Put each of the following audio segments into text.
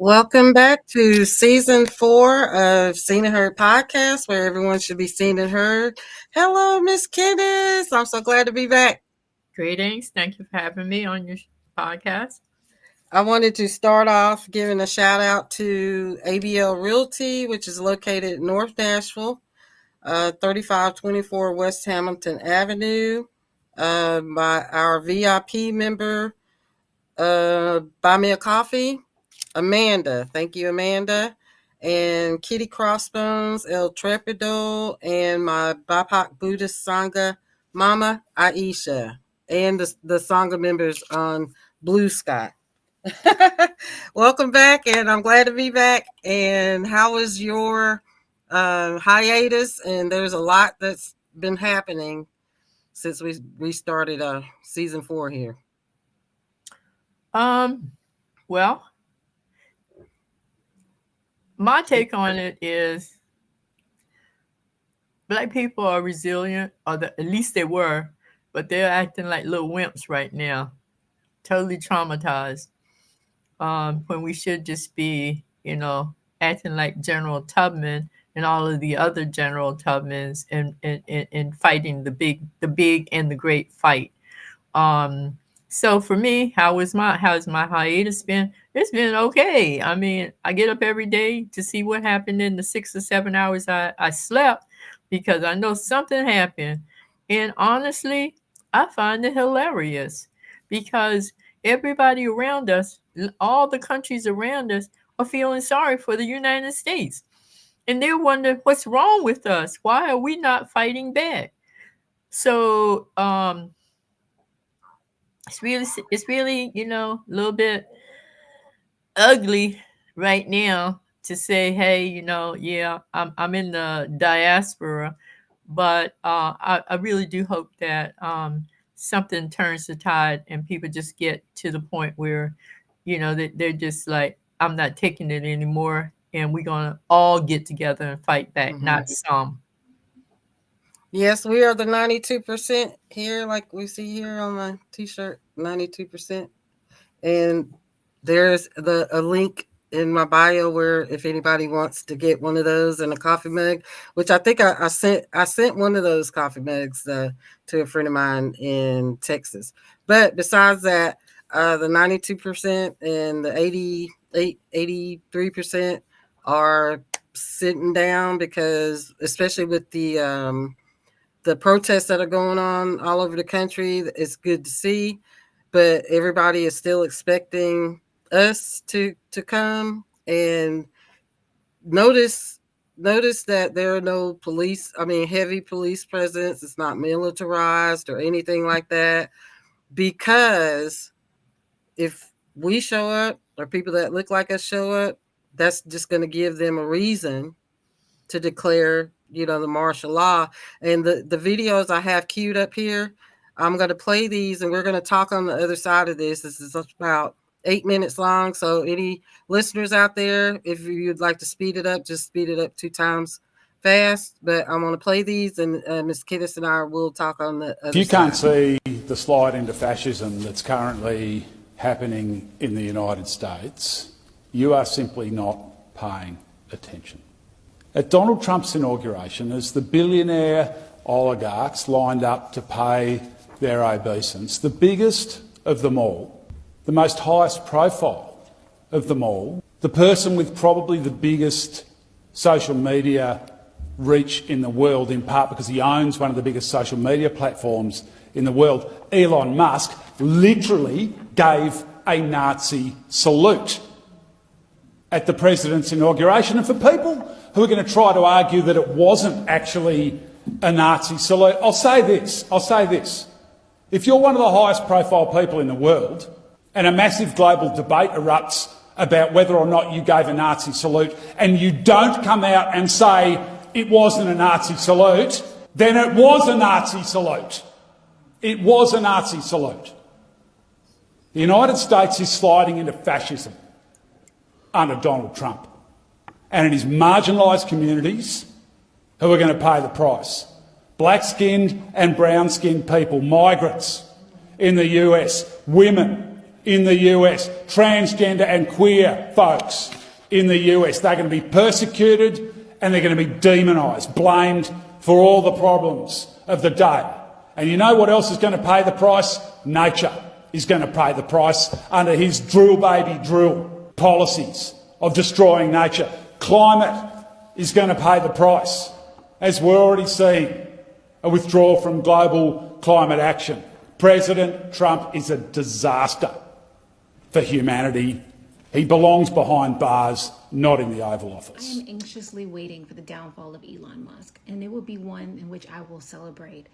Welcome back to season 4 of Seen and Heard podcast, where everyone should be seen and heard. Hello, Miss Kenneth. I'm so glad to be back. Greetings. Thank you for having me on your podcast. I wanted to start off giving a shout out to ABL Realty, which is located in North Nashville, 3524 West Hamilton Avenue. By our VIP member, Buy Me a Coffee. Amanda. Thank you, Amanda. And Kitty Crossbones, El Trepido, and my BIPOC Buddhist Sangha, Mama Aisha, and the Sangha members on Blue Sky. Welcome back, and I'm glad to be back. And how was your hiatus? And there's a lot that's been happening since we started season 4 here. Well, my take on it is Black people are resilient, or at least they were, but they're acting like little wimps right now, totally traumatized. When we should just be, acting like General Tubman and all of the other General Tubmans and fighting the big and the great fight. So for me, how has my hiatus been? It's been okay. I mean, I get up every day to see what happened in the 6 or 7 hours I slept, because I know something happened. And honestly, I find it hilarious because everybody around us, all the countries around us, are feeling sorry for the United States. And they wonder what's wrong with us. Why are we not fighting back? So it's really, a little bit ugly right now to say, hey, yeah, I'm in the diaspora, but I really do hope that something turns the tide and people just get to the point where, they're just like, I'm not taking it anymore, and we're gonna all get together and fight back, not some. Yes, we are the 92% here, like we see here on my t-shirt, 92%. And there's a link in my bio where if anybody wants to get one of those and a coffee mug, which I think I sent one of those coffee mugs to a friend of mine in Texas. But besides that, the 92% and the 83% are sitting down, because especially with the protests that are going on all over the country, it's good to see, but everybody is still expecting us to come. And notice that there are no heavy police presence. It's not militarized or anything like that, because if we show up, or people that look like us show up, that's just going to give them a reason to declare, the martial law. And the videos I have queued up here, I'm going to play these, and we're going to talk on the other side of this. This is about 8 minutes long. So any listeners out there, if you'd like to speed it up, just speed it up 2 times fast. But I'm going to play these, and Ms. Kiddes and I will talk on the other side. If you can't see the slide into fascism that's currently happening in the United States, you are simply not paying attention. At Donald Trump's inauguration, as the billionaire oligarchs lined up to pay their obeisance, the biggest of them all, the most highest profile of them all, the person with probably the biggest social media reach in the world, in part because he owns one of the biggest social media platforms in the world, Elon Musk, literally gave a Nazi salute at the president's inauguration. And for people who are going to try to argue that it wasn't actually a Nazi salute, I'll say this. If you're one of the highest profile people in the world and a massive global debate erupts about whether or not you gave a Nazi salute, and you don't come out and say it wasn't a Nazi salute, then it was a Nazi salute. It was a Nazi salute. The United States is sliding into fascism under Donald Trump. And it is marginalised communities who are going to pay the price. Black-skinned and brown-skinned people, migrants in the US, women in the US, transgender and queer folks in the US. They're going to be persecuted and they're going to be demonised, blamed for all the problems of the day. And you know what else is going to pay the price? Nature is going to pay the price under his drill baby drill policies of destroying nature. Climate is going to pay the price, as we're already seeing a withdrawal from global climate action. President Trump is a disaster for humanity. He belongs behind bars, not in the Oval Office. I am anxiously waiting for the downfall of Elon Musk, and it will be one in which I will celebrate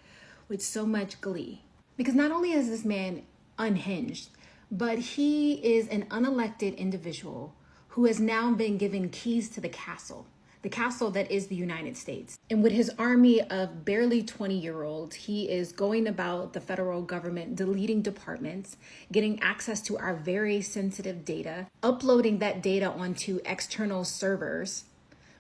with so much glee. Because not only is this man unhinged, but he is an unelected individual who has now been given keys to the castle that is the United States. And with his army of barely 20-year-olds, he is going about the federal government, deleting departments, getting access to our very sensitive data, uploading that data onto external servers.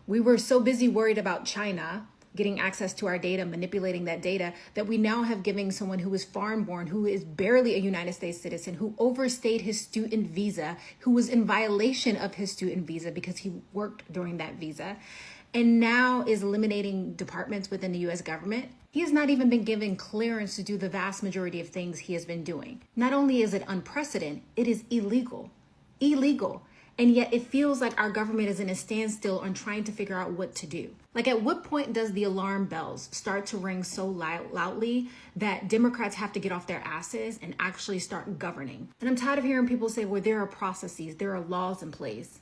We were so busy worried about China getting access to our data, manipulating that data, that we now have given someone who is foreign born, who is barely a United States citizen, who overstayed his student visa, who was in violation of his student visa because he worked during that visa, and now is eliminating departments within the US government. He has not even been given clearance to do the vast majority of things he has been doing. Not only is it unprecedented, it is illegal. And yet it feels like our government is in a standstill on trying to figure out what to do. Like, at what point does the alarm bells start to ring so loudly that Democrats have to get off their asses and actually start governing? And I'm tired of hearing people say, well, there are processes, there are laws in place.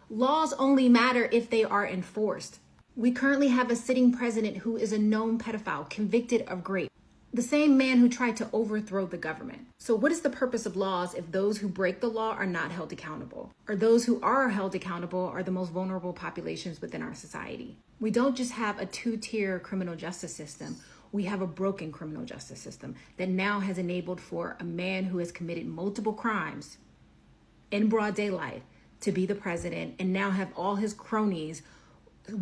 Laws only matter if they are enforced. We currently have a sitting president who is a known pedophile, convicted of rape. The same man who tried to overthrow the government. So what is the purpose of laws if those who break the law are not held accountable? Or those who are held accountable are the most vulnerable populations within our society? We don't just have a two-tier criminal justice system. We have a broken criminal justice system that now has enabled for a man who has committed multiple crimes in broad daylight to be the president, and now have all his cronies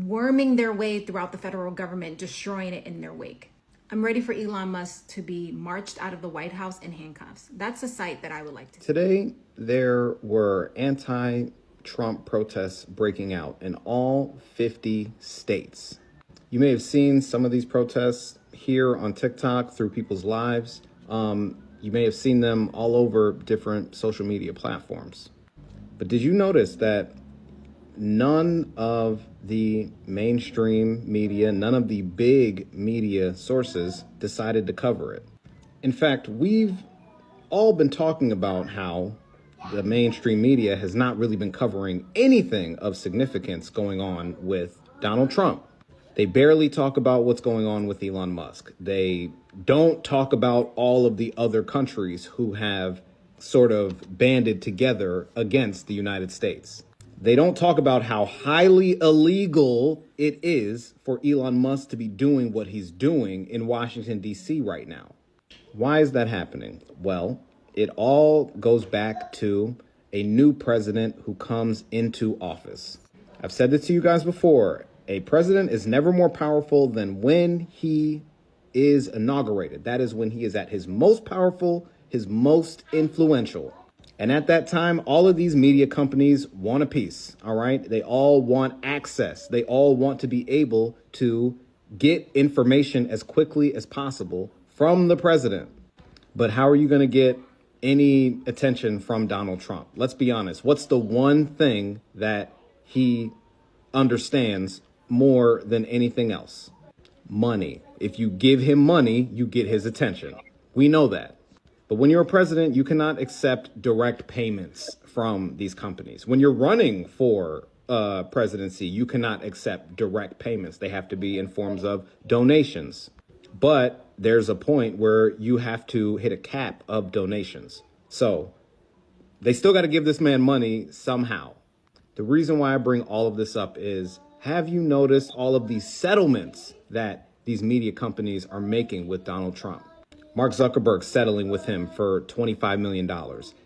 worming their way throughout the federal government, destroying it in their wake. I'm ready for Elon Musk to be marched out of the White House in handcuffs. That's a sight that I would like to see. Today, there were anti-Trump protests breaking out in all 50 states. You may have seen some of these protests here on TikTok through people's lives. You may have seen them all over different social media platforms. But did you notice that none of the mainstream media, none of the big media sources decided to cover it? In fact, we've all been talking about how the mainstream media has not really been covering anything of significance going on with Donald Trump. They barely talk about what's going on with Elon Musk. They don't talk about all of the other countries who have sort of banded together against the United States. They don't talk about how highly illegal it is for Elon Musk to be doing what he's doing in Washington, D.C. right now. Why is that happening? Well, it all goes back to a new president who comes into office. I've said this to you guys before. A president is never more powerful than when he is inaugurated. That is when he is at his most powerful, his most influential. And at that time, all of these media companies want a piece, all right? They all want access. They all want to be able to get information as quickly as possible from the president. But how are you going to get any attention from Donald Trump? Let's be honest. What's the one thing that he understands more than anything else? Money. If you give him money, you get his attention. We know that. But when you're a president, you cannot accept direct payments from these companies. When you're running for presidency, you cannot accept direct payments. They have to be in forms of donations. But there's a point where you have to hit a cap of donations. So they still got to give this man money somehow. The reason why I bring all of this up is, have you noticed all of these settlements that these media companies are making with Donald Trump? Mark Zuckerberg settling with him for $25 million.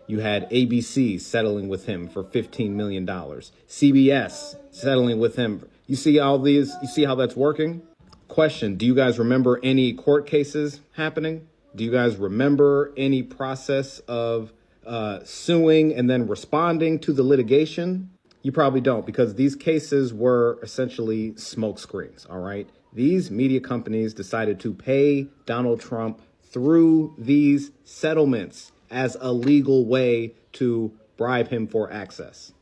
You had ABC settling with him for $15 million. CBS settling with him. You see all these? You see how that's working? Question, do you guys remember any court cases happening? Do you guys remember any process of suing and then responding to the litigation? You probably don't, because these cases were essentially smokescreens, all right? These media companies decided to pay Donald Trump through these settlements as a legal way to bribe him for access.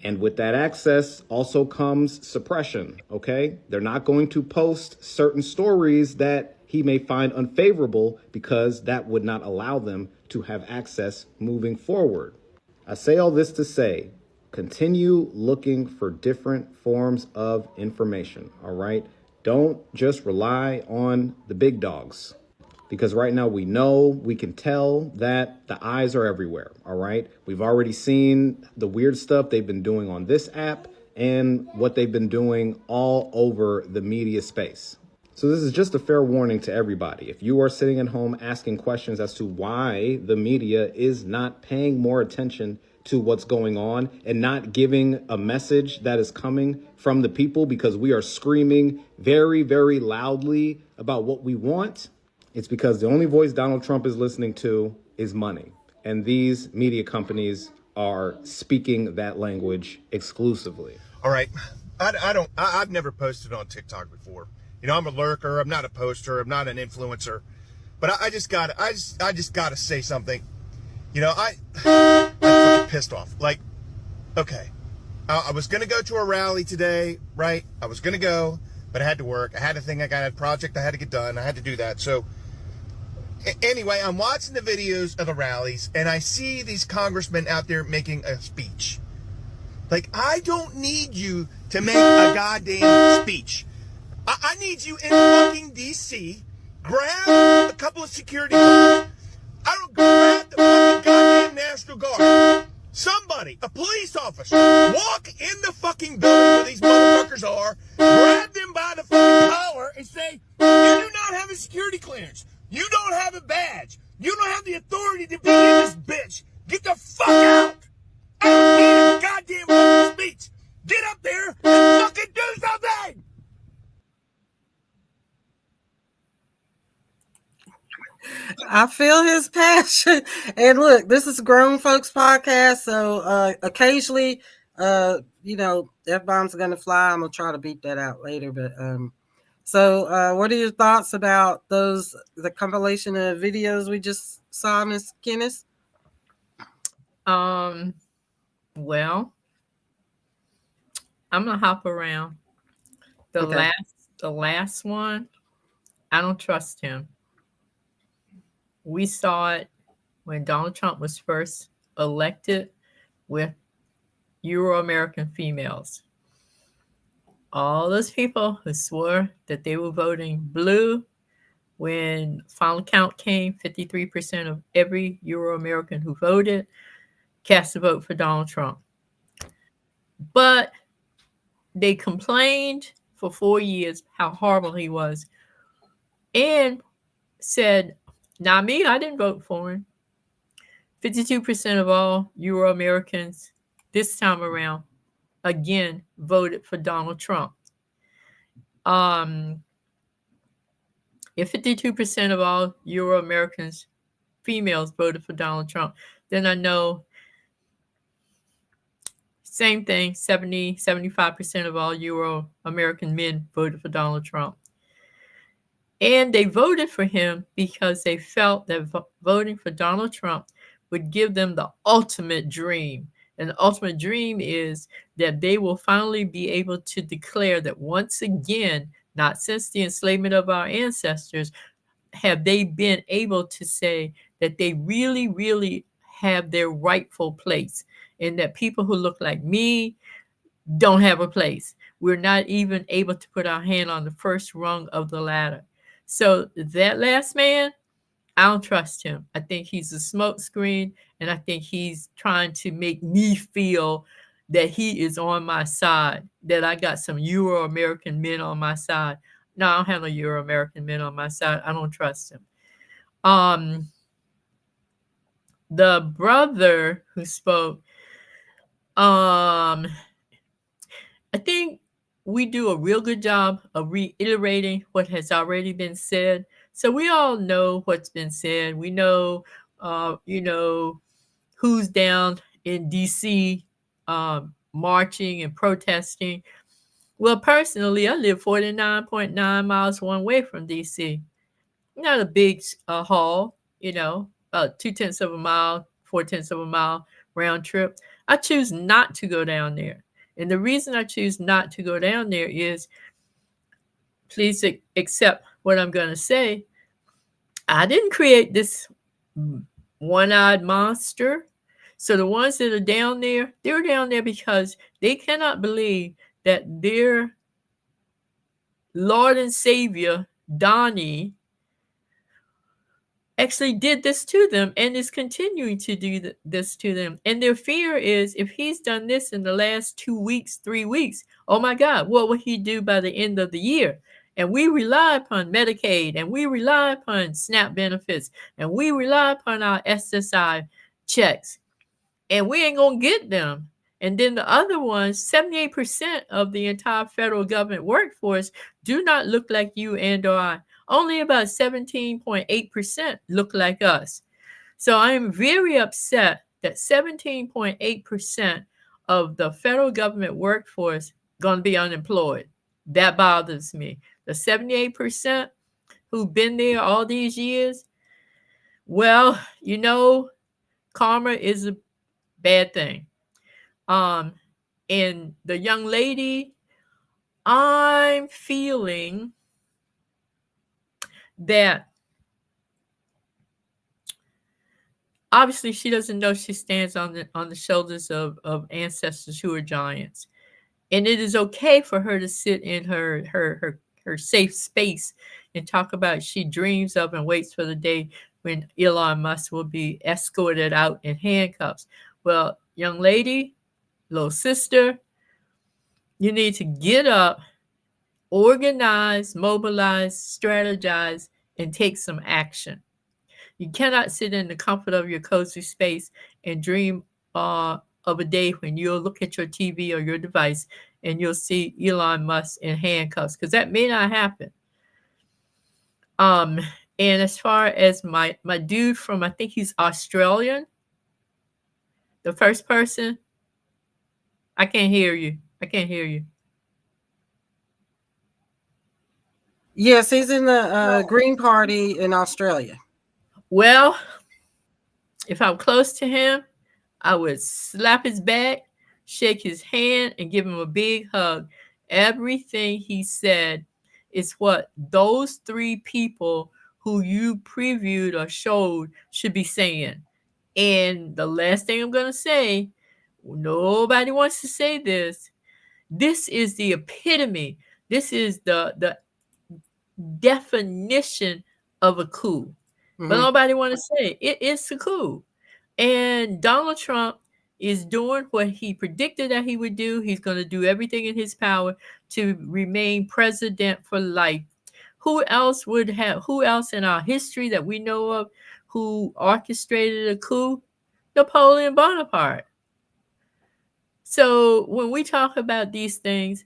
And with that access also comes suppression, okay? They're not going to post certain stories that he may find unfavorable because that would not allow them to have access moving forward. I say all this to say, continue looking for different forms of information, all right? Don't just rely on the big dogs, because right now we can tell that the eyes are everywhere, all right? We've already seen the weird stuff they've been doing on this app and what they've been doing all over the media space. So this is just a fair warning to everybody. If you are sitting at home asking questions as to why the media is not paying more attention to what's going on and not giving a message that is coming from the people, because we are screaming very, very loudly about what we want, it's because the only voice Donald Trump is listening to is money. And these media companies are speaking that language exclusively. All right. I've never posted on TikTok before. You know, I'm a lurker. I'm not a poster. I'm not an influencer. But I just gotta say something. You know, I'm fucking pissed off. Like, okay, I was gonna go to a rally today, right? I was gonna go, but I had to work. I had a project I had to get done. I had to do that. So anyway, I'm watching the videos of the rallies, and I see these congressmen out there making a speech. Like, I don't need you to make a goddamn speech. I need you in fucking D.C., grab a couple of security guards. I don't grab the fucking goddamn National Guard. Somebody, a police officer, walk in the fucking building where these motherfuckers are, grab them by the fucking collar and say, you do not have a security clearance. You don't have a badge. You don't have the authority to be in this bitch. Get the fuck out. I don't need a goddamn fucking speech. Get up there and fucking do something. I feel his passion. And look, this is a grown folks podcast, so occasionally, F-bombs are gonna fly. I'm gonna try to beat that out later. But so what are your thoughts about the compilation of videos we just saw, Miss Kenneth? Well, I'm gonna hop around. Okay. The last one, I don't trust him. We saw it when Donald Trump was first elected with Euro-American females. All those people who swore that they were voting blue, when final count came, 53% of every Euro-American who voted cast a vote for Donald Trump. But they complained for 4 years how horrible he was and said, not me, I didn't vote for him. 52% of all Euro-Americans this time around, again, voted for Donald Trump. If 52% of all Euro-Americans, females, voted for Donald Trump, then I know same thing, 75% of all Euro-American men voted for Donald Trump. And they voted for him because they felt that voting for Donald Trump would give them the ultimate dream. And the ultimate dream is that they will finally be able to declare that once again, not since the enslavement of our ancestors, have they been able to say that they really, really have their rightful place, and that people who look like me don't have a place. We're not even able to put our hand on the first rung of the ladder. So that last man, I don't trust him. I think he's a smokescreen, and I think he's trying to make me feel that he is on my side, that I got some Euro-American men on my side. No, I don't have no Euro-American men on my side. I don't trust him. The brother who spoke, I think we do a real good job of reiterating what has already been said. So we all know what's been said. We know, who's down in DC marching and protesting. Well, personally, I live 49.9 miles one way from DC. Not a big haul, about 2/10 of a mile, 4/10 of a mile round trip. I choose not to go down there. And the reason I choose not to go down there is, please accept what I'm going to say. I didn't create this one eyed monster. So the ones that are down there, they're down there because they cannot believe that their Lord and Savior, Donnie, actually did this to them and is continuing to do this to them. And their fear is, if he's done this in the last 2 weeks, 3 weeks, oh my God, what will he do by the end of the year? And we rely upon Medicaid, and we rely upon SNAP benefits, and we rely upon our SSI checks, and we ain't gonna get them. And then the other ones, 78% of the entire federal government workforce do not look like you and or I. Only about 17.8% look like us. So I am very upset that 17.8% of the federal government workforce going to be unemployed. That bothers me. The 78% who've been there all these years, well, karma is a bad thing. And the young lady, I'm feeling that obviously she doesn't know she stands on the shoulders of ancestors who are giants. And it is okay for her to sit in her safe space and talk about she dreams of and waits for the day when Elon Musk will be escorted out in handcuffs. Well, young lady, little sister, you need to get up, organize, mobilize, strategize, and take some action. You cannot sit in the comfort of your cozy space and dream of a day when you'll look at your TV or your device and you'll see Elon Musk in handcuffs, because that may not happen. And as far as my dude from, I think he's Australian, the first person, I can't hear you. I can't hear you. Yes, he's in the Green Party in Australia. Well, if I'm close to him, I would slap his back, shake his hand, and give him a big hug. Everything he said is what those 3 people who you previewed or showed should be saying. And the last thing I'm going to say, nobody wants to say this. This is the epitome. This is the definition of a coup. Mm-hmm. But nobody want to say it is a coup. And Donald Trump is doing what he predicted that he would do. He's going to do everything in his power to remain president for life. Who else in our history that we know of who orchestrated a coup? Napoleon Bonaparte. So when we talk about these things,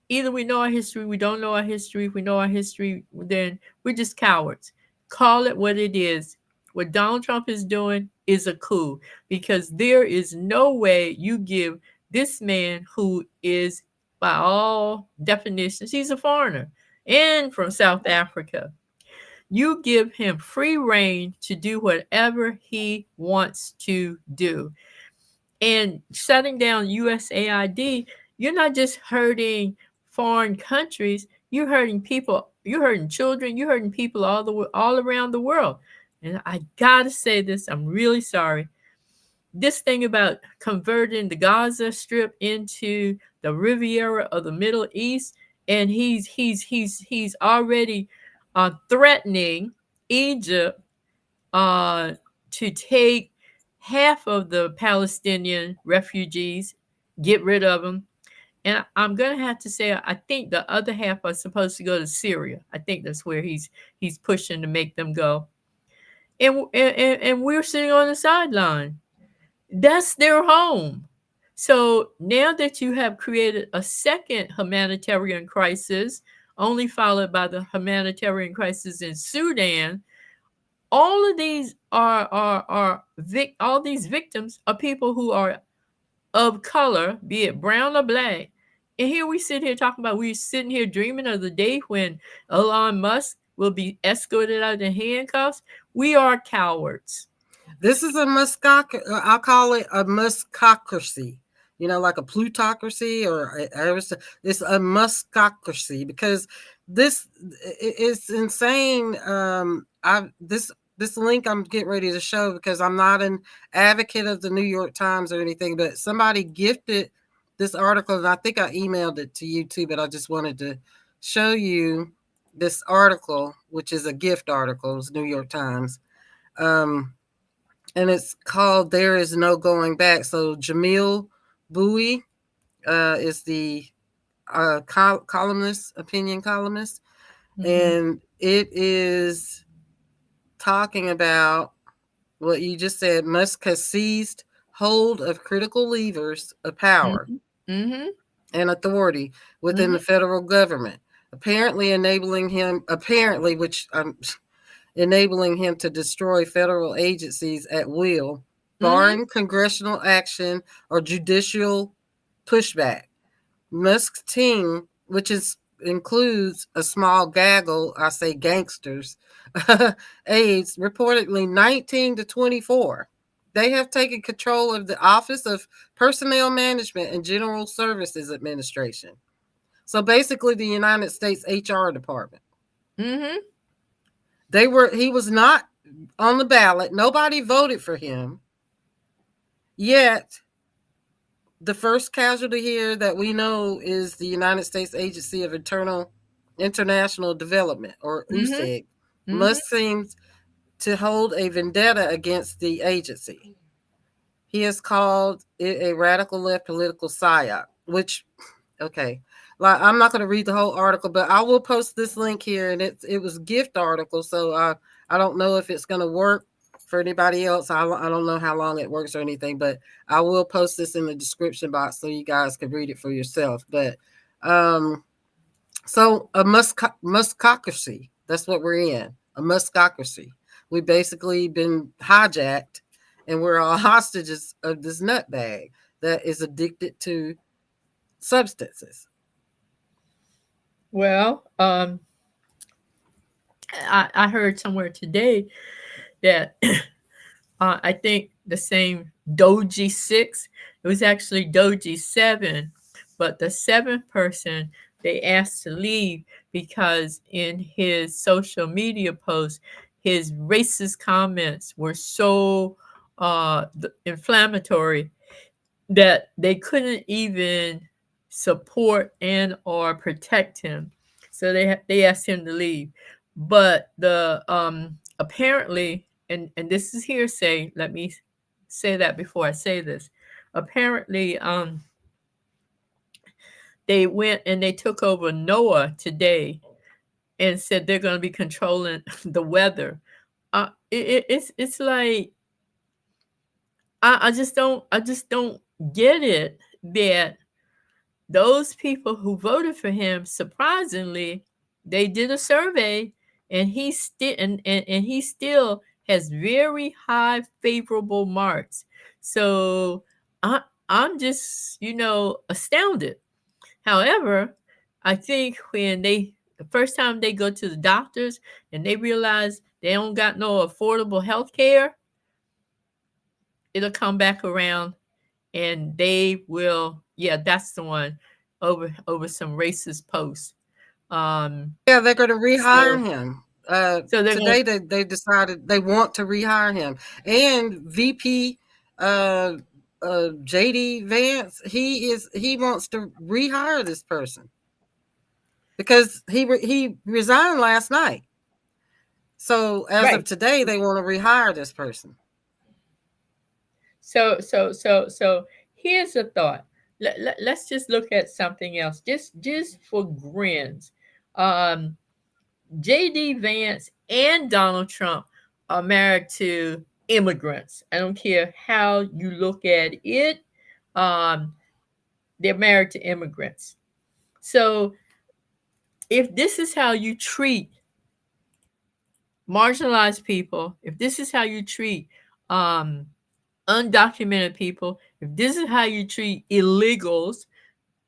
either we know our history, we don't know our history. If we know our history, then we're just cowards. Call it what it is. What Donald Trump is doing is a coup, because there is no way you give this man, who is, by all definitions, he's a foreigner and from South Africa, you give him free reign to do whatever he wants to do. And shutting down USAID, you're not just hurting foreign countries, you're hurting people, you're hurting children, you're hurting people all around the world. And I gotta say this, I'm really sorry. This thing about converting the Gaza Strip into the Riviera of the Middle East, and he's already threatening Egypt to take half of the Palestinian refugees, get rid of them. And I'm going to have to say, I think the other half are supposed to go to Syria. I think that's where he's pushing to make them go. And we're sitting on the sideline. That's their home. So now that you have created a second humanitarian crisis, only followed by the humanitarian crisis in Sudan, all of these all these victims are people who are of color, be it brown or black. And here we sit here talking about, we're sitting here dreaming of the day when Elon Musk will be escorted out in handcuffs. We are cowards. This is a I'll call it a Muskocracy. You know, like a plutocracy or it's a Muskocracy because this it's insane. I this link I'm getting ready to show because I'm not an advocate of the New York Times or anything, but somebody gifted this article and I think I emailed it to you too, but I just wanted to show you this article, which is a gift article. It's New York Times. And it's called "There Is No Going Back." So Jamil Bowie is the columnist, opinion columnist, and it is talking about what you just said. Musk has seized hold of critical levers of power and authority within the federal government, apparently enabling him, which I'm enabling him to destroy federal agencies at will, barring congressional action or judicial pushback. Musk's team, which includes a small gaggle, I say gangsters, aides, reportedly 19 to 24. They have taken control of the Office of Personnel Management and General Services Administration. So basically, the United States HR department. He was not on the ballot. Nobody voted for him. Yet, the first casualty here that we know is the United States Agency of International Development, or USAID. Musk seems to hold a vendetta against the agency. He has called it a radical left political psyop, which, okay. Like, I'm not going to read the whole article, but I will post this link here, and it was a gift article, so I don't know if it's going to work for anybody else. I don't know how long it works or anything, but I will post this in the description box so you guys can read it for yourself. But so a Muskocracy, that's what we're in, a Muskocracy. We basically been hijacked, and we're all hostages of this nutbag that is addicted to substances. Well, I heard somewhere today that I think the same Doji 6, it was actually Doji 7, but the seventh person they asked to leave because in his social media posts, his racist comments were so inflammatory that they couldn't even support and or protect him. So they asked him to leave. But the apparently, and this is hearsay, let me say that before I say this. Apparently, they went and they took over NOAA today and said they're going to be controlling the weather. It's like I just don't get it that those people who voted for him, surprisingly, they did a survey and he still and he still has very high favorable marks. So I'm just, astounded. However, I think when the first time they go to the doctors and they realize they don't got no affordable health care, it'll come back around and they will, yeah, that's the one, over some racist posts. Yeah, they're going to rehire So him. so they're Today going. they decided they want to rehire him, and VP uh, JD Vance, he wants to rehire this person because he resigned last night. So as of Right. today, they want to rehire this person. So here's a thought. Let's just look at something else, just for grins. Um, JD Vance and Donald Trump are married to immigrants. I don't care how you look at it. Um, they're married to immigrants. So if this is how you treat marginalized people, if this is how you treat undocumented people, if this is how you treat illegals,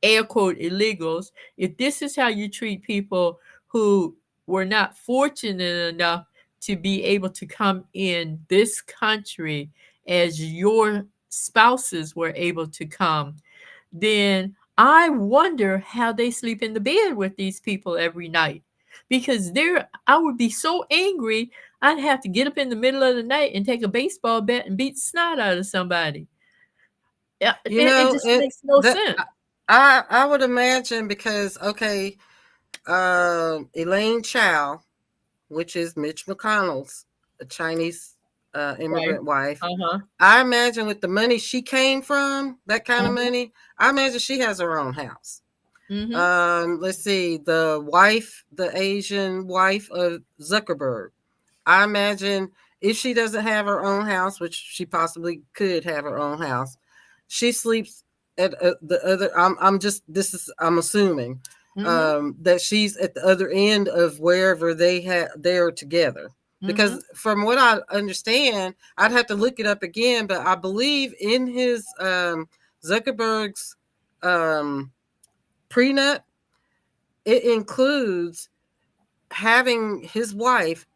air quote illegals, if this is how you treat people who were not fortunate enough to be able to come in this country as your spouses were able to come, then I wonder how they sleep in the bed with these people every night. Because I would be so angry, I'd have to get up in the middle of the night and take a baseball bat and beat the snot out of somebody. Yeah, You it know, just makes no that sense. I would imagine because okay, Elaine Chao, which is Mitch McConnell's a Chinese Right. immigrant wife. Uh-huh. I imagine with the money she came from, that kind of Mhm. money, I imagine she has her own house. Mhm. Let's see, the Asian wife of Zuckerberg. I imagine if she doesn't have her own house, which she possibly could have her own house, she sleeps at the other. I'm assuming Mhm. that she's at the other end of wherever they're together. Mhm. Because from what I understand, I'd have to look it up again, but I believe in his Zuckerberg's um, prenup, it includes having his wife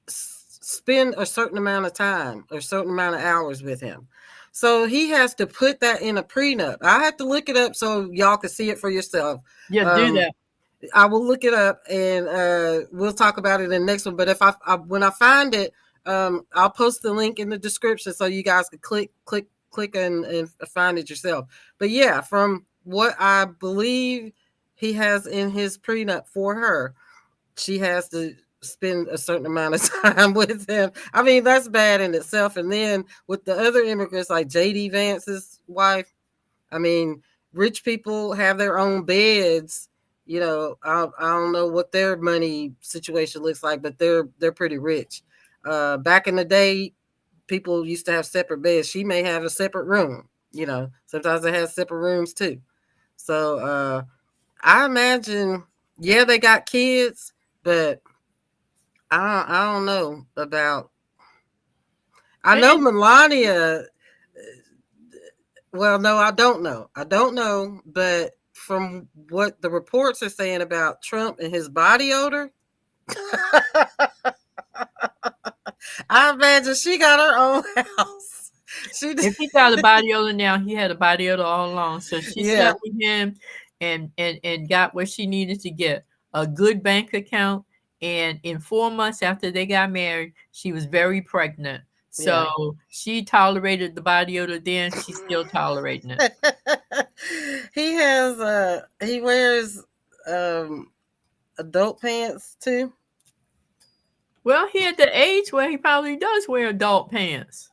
spend a certain amount of time or a certain amount of hours with him. So he has to put that in a prenup. I have to look it up so y'all can see it for yourself. Yeah, do Um, that. I will look it up and we'll talk about it in the next one. But if when I find it, I'll post the link in the description so you guys can click and find it yourself. But yeah, from what I believe he has in his prenup for her, she has to spend a certain amount of time with him. I mean, that's bad in itself. And then with the other immigrants like JD Vance's wife, I mean, rich people have their own beds. You know, I don't know what their money situation looks like, but they're pretty rich. Back in the day, people used to have separate beds. She may have a separate room. You know, sometimes they have separate rooms too. So I imagine, yeah, they got kids, but I don't know about. I know And Melania. Well, no, I don't know. I don't know, but from what the reports are saying about Trump and his body odor, I imagine she got her own house. She did. if he got a body odor now, he had a body odor all along. So she Yeah. slept with him and got what she needed to get, a good bank account. And in 4 months after they got married, she was very pregnant. Yeah. So she tolerated the body odor then. She's still tolerating it. He wears um adult pants too. Well, he at the age where he probably does wear adult pants.